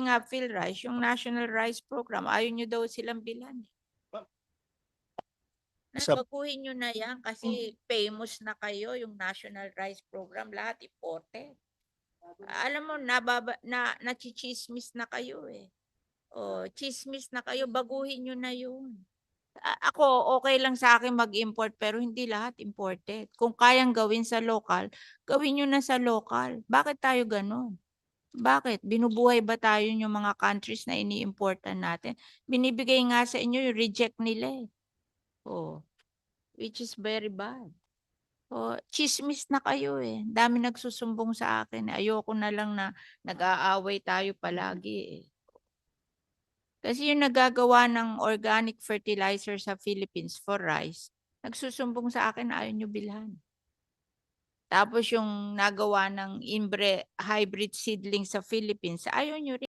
nga PhilRice, yung National Rice Program, ayaw niyo daw silang bilhan. Sa- Baguhin niyo na yan kasi famous na kayo, yung National Rice Program, lahat imported. Alam mo, nachichismis na kayo eh. O, chismis na kayo, baguhin niyo na yun. Ako, okay lang sa akin mag-import pero hindi lahat imported. Kung kayang gawin sa local, gawin niyo na sa local. Bakit tayo gano'n? Bakit? Binubuhay ba tayo yung mga countries na ini-importan natin? Binibigay nga sa inyo yung reject nila eh. Oh, which is very bad. Oh, tsismis na kayo eh. Dami nagsusumbong sa akin. Ayoko na lang na nag-aaway tayo palagi eh. Kasi yung nagagawa ng organic fertilizer sa Philippines for rice, nagsusumbong sa akin na ayaw nyo bilhan. Tapos yung nagawa ng hybrid seedling sa Philippines, ayaw nyo rin.